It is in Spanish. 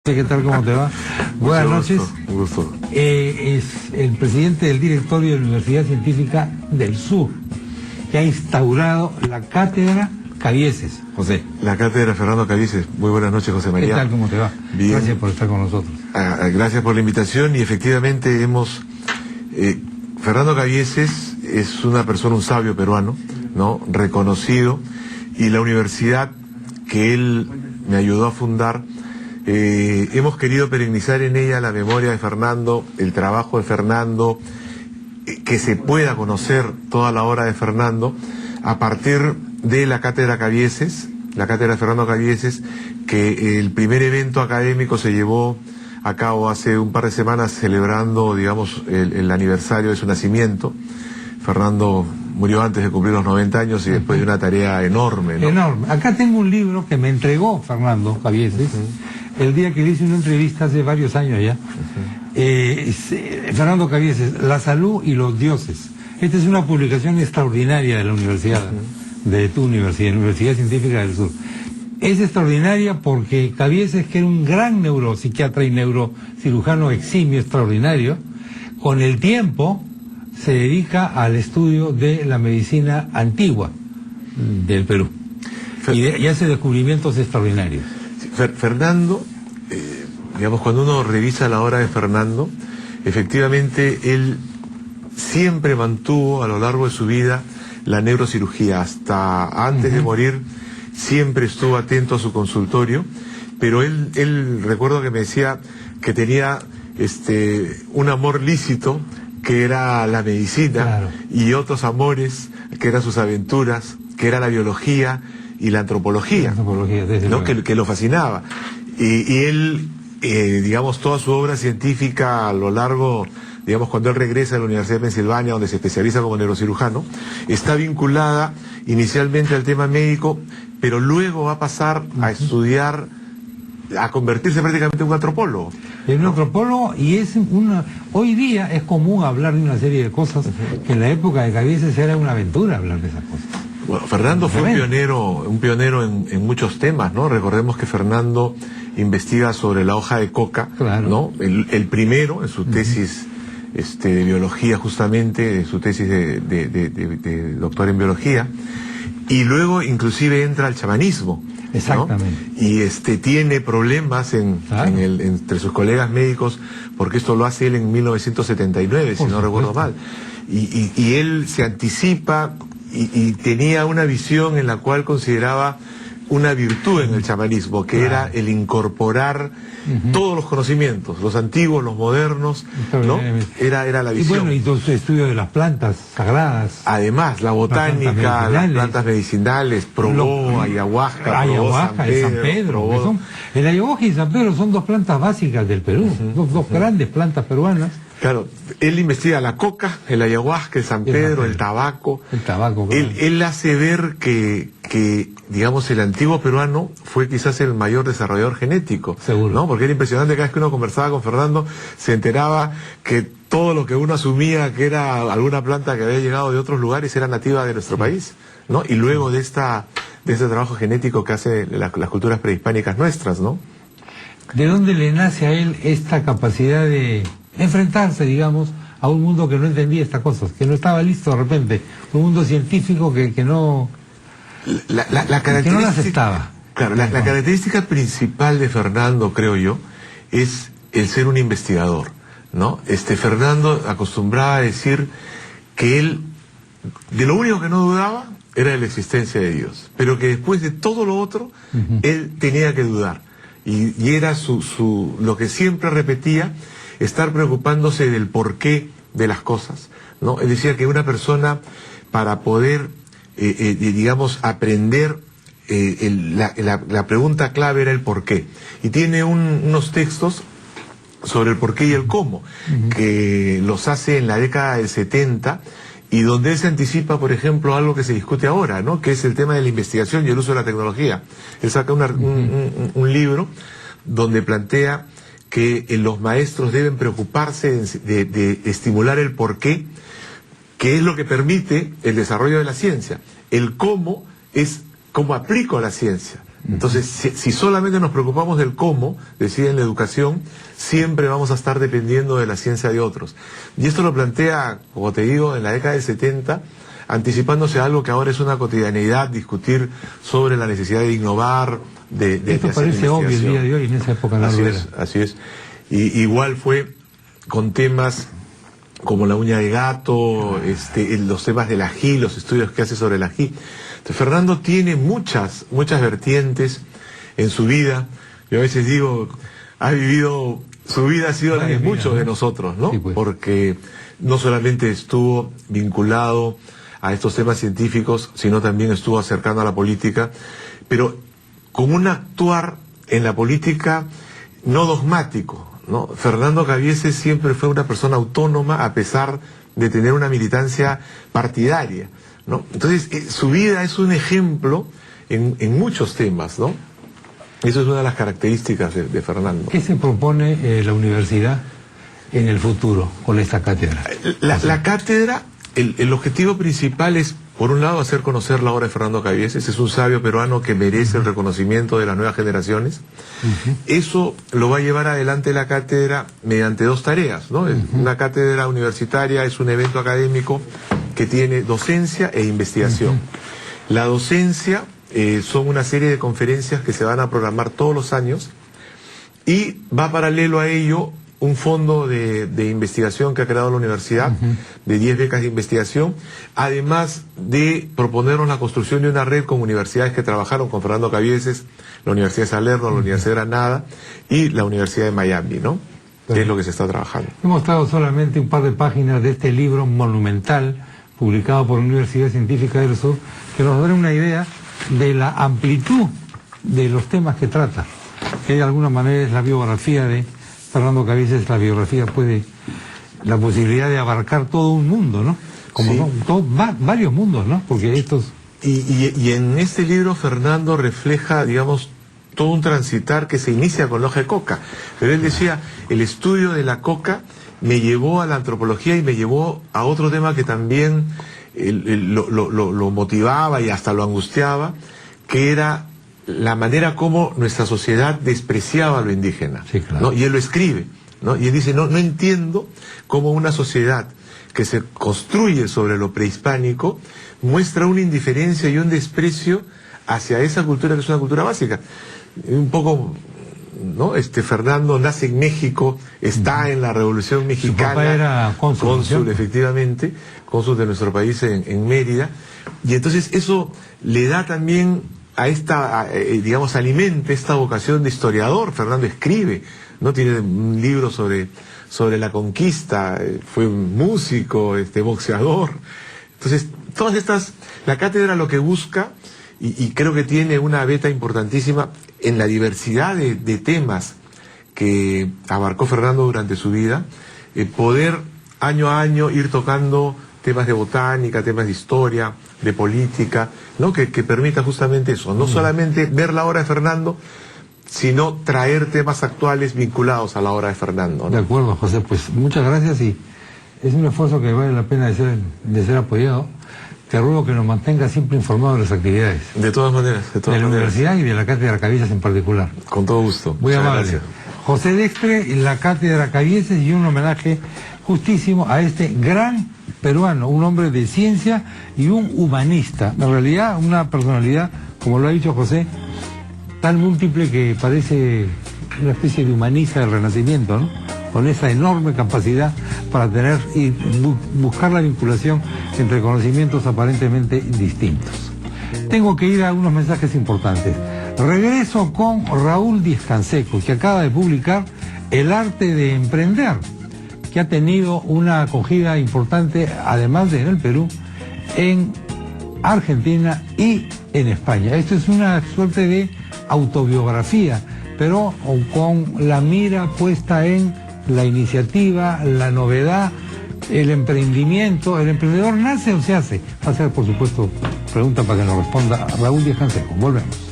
¿Qué tal? ¿Cómo te va? Buenas noches. Un gusto. Es el presidente del directorio de la Universidad Científica del Sur, que ha instaurado la cátedra Cabieces, José. La cátedra Fernando Cabieces. Muy buenas noches, José María. ¿Qué tal? ¿Cómo te va? Bien. Gracias por estar con nosotros. Gracias por la invitación y efectivamente Fernando Cabieces es una persona, un sabio peruano, ¿no? Reconocido, y la universidad que él me ayudó a fundar, hemos querido perennizar en ella la memoria de Fernando, el trabajo de Fernando, que se pueda conocer toda la obra de Fernando a partir de la cátedra Cabieces, la cátedra Fernando Cabieces, que el primer evento académico se llevó a cabo hace un par de semanas celebrando, digamos, el aniversario de su nacimiento. Fernando murió antes de cumplir los 90 años y después de una tarea enorme, ¿no? Enorme. Acá tengo un libro que me entregó Fernando Cabieces, el día que le hice una entrevista hace varios años ya. Fernando Cabieces, La salud y los dioses. Esta es una publicación extraordinaria de la universidad, de tu universidad, la Universidad Científica del Sur. Es extraordinaria porque Cabieces, que era un gran neuropsiquiatra y neurocirujano eximio, extraordinario, con el tiempo se dedica al estudio de la medicina antigua del Perú y hace descubrimientos extraordinarios. Fernando, digamos, cuando uno revisa la obra de Fernando, efectivamente él siempre mantuvo a lo largo de su vida la neurocirugía. Hasta antes de morir siempre estuvo atento a su consultorio, pero él recuerdo que me decía que tenía un amor lícito, que era la medicina, claro, y otros amores, que eran sus aventuras, que era la biología y la antropología, ¿no? que lo fascinaba. Y él, digamos, toda su obra científica a lo largo, digamos, cuando él regresa a la Universidad de Pensilvania, donde se especializa como neurocirujano, está vinculada inicialmente al tema médico, pero luego va a pasar a estudiar, a convertirse prácticamente en un antropólogo. Es un antropólogo, y hoy día es común hablar de una serie de cosas que en la época de Cabieces era una aventura hablar de esas cosas. Bueno, Fernando fue un pionero en muchos temas, ¿no? Recordemos que Fernando investiga sobre la hoja de coca, claro, ¿no? El primero en su tesis de biología, justamente, su tesis de doctor en biología, y luego inclusive entra al chamanismo. Exactamente. ¿No? Y tiene problemas entre sus colegas médicos, porque esto lo hace él en 1979, si no recuerdo mal. Y él se anticipa y tenía una visión en la cual consideraba una virtud en el chamanismo, que era el incorporar todos los conocimientos, los antiguos, los modernos, ¿no? Era la visión. Y bueno, y todo su estudio de las plantas sagradas. Además, la botánica, las plantas medicinales, probó ayahuasca, y San Pedro. El ayahuasca y San Pedro son dos plantas básicas del Perú, dos grandes plantas peruanas. Claro, él investiga la coca, el ayahuasca, el San Pedro, el tabaco. El tabaco, claro. Él hace ver que, digamos, el antiguo peruano fue quizás el mayor desarrollador genético. Seguro. ¿No? Porque era impresionante, cada vez que uno conversaba con Fernando, se enteraba que todo lo que uno asumía que era alguna planta que había llegado de otros lugares era nativa de nuestro país, ¿no? Y luego de este trabajo genético que hace las culturas prehispánicas nuestras, ¿no? ¿De dónde le nace a él esta capacidad de enfrentarse, digamos, a un mundo que no entendía estas cosas, que no estaba listo de repente, un mundo científico que no las aceptaba? Claro, la característica principal de Fernando, creo yo, es el ser un investigador, ¿no? Fernando acostumbraba a decir que él, de lo único que no dudaba, era de la existencia de Dios, pero que después de todo lo otro, él tenía que dudar, y era lo que siempre repetía, estar preocupándose del porqué de las cosas, ¿no? Él decía que una persona, para poder, digamos, aprender, la pregunta clave era el porqué. Y tiene unos textos sobre el porqué y el cómo, que los hace en la década del 70, y donde él se anticipa, por ejemplo, algo que se discute ahora, ¿no? Que es el tema de la investigación y el uso de la tecnología. Él saca un libro donde plantea que los maestros deben preocuparse de estimular el porqué, que es lo que permite el desarrollo de la ciencia. El cómo es cómo aplico la ciencia, Entonces, si solamente nos preocupamos del cómo, decía en la educación, siempre vamos a estar dependiendo de la ciencia de otros. Y esto lo plantea, como te digo, en la década del 70, anticipándose a algo que ahora es una cotidianeidad, discutir sobre la necesidad de innovar, Esto parece obvio el día de hoy, en esa época no lo era. Así es. Y igual fue con temas como la uña de gato, los temas del ají, los estudios que hace sobre el ají. Entonces, Fernando tiene muchas vertientes en su vida. Yo a veces digo, su vida ha sido la de muchos de nosotros, ¿no? Sí, pues. Porque no solamente estuvo vinculado a estos temas científicos, sino también estuvo acercando a la política, pero con un actuar en la política no dogmático, ¿no? Fernando Cabieces siempre fue una persona autónoma a pesar de tener una militancia partidaria, ¿no? Entonces, su vida es un ejemplo en muchos temas, ¿no? Eso es una de las características de Fernando. ¿Qué se propone la universidad en el futuro con esta cátedra? La cátedra, el objetivo principal es, por un lado, hacer conocer la obra de Fernando Cabieces. Es un sabio peruano que merece el reconocimiento de las nuevas generaciones. Eso lo va a llevar adelante la cátedra mediante dos tareas, ¿no? Una cátedra universitaria es un evento académico que tiene docencia e investigación. La docencia son una serie de conferencias que se van a programar todos los años, y va paralelo a ello un fondo de investigación que ha creado la universidad, de 10 becas de investigación, además de proponernos la construcción de una red con universidades que trabajaron con Fernando Cabieces, la Universidad de Salerno, la Universidad de Granada y la Universidad de Miami, ¿no? Que es lo que se está trabajando. Hemos mostrado solamente un par de páginas de este libro monumental, publicado por la Universidad Científica del Sur, que nos da una idea de la amplitud de los temas que trata, que de alguna manera es la biografía de Fernando Cabieces. La biografía la posibilidad de abarcar todo un mundo, ¿no? Como sí. Varios mundos, ¿no? Porque estos... Y en este libro Fernando refleja, digamos, todo un transitar que se inicia con la hoja de coca. Pero él decía, el estudio de la coca me llevó a la antropología y me llevó a otro tema que también lo motivaba y hasta lo angustiaba, que era la manera como nuestra sociedad despreciaba lo indígena. Sí, claro. ¿No? Y él lo escribe, ¿no? Y él dice, no entiendo cómo una sociedad que se construye sobre lo prehispánico muestra una indiferencia y un desprecio hacia esa cultura que es una cultura básica. Un poco, ¿no? Fernando nace en México, está en la Revolución Mexicana. Su papá era cónsul, efectivamente, cónsul de nuestro país en Mérida, y entonces eso le da también digamos, alimenta esta vocación de historiador. Fernando escribe, ¿no? Tiene un libro sobre la conquista, fue un músico, boxeador. Entonces, todas estas, la cátedra lo que busca, y creo que tiene una beta importantísima en la diversidad de temas que abarcó Fernando durante su vida, poder año a año ir tocando temas de botánica, temas de historia, de política, ¿no? Que permita justamente eso, no solamente ver la obra de Fernando, sino traer temas actuales vinculados a la obra de Fernando, ¿no? De acuerdo, José, pues muchas gracias, y es un esfuerzo que vale la pena de ser apoyado. Te ruego que nos mantengas siempre informados de las actividades. De todas maneras, de la universidad y de la Cátedra Cabieces en particular. Con todo gusto. Muy amable. Gracias. José Dextre, la Cátedra Cabieces, y un homenaje justísimo a este gran peruano, un hombre de ciencia y un humanista. En realidad, una personalidad, como lo ha dicho José, tan múltiple que parece una especie de humanista del Renacimiento, ¿no? Con esa enorme capacidad para tener y buscar la vinculación entre conocimientos aparentemente distintos. Tengo que ir a unos mensajes importantes. Regreso con Raúl Díez-Canseco, que acaba de publicar El arte de emprender, que ha tenido una acogida importante, además de en el Perú, en Argentina y en España. Esto es una suerte de autobiografía, pero con la mira puesta en la iniciativa, la novedad, el emprendimiento. ¿El emprendedor nace o se hace? Va a ser, por supuesto, pregunta para que nos responda Raúl Díez-Canseco. Volvemos.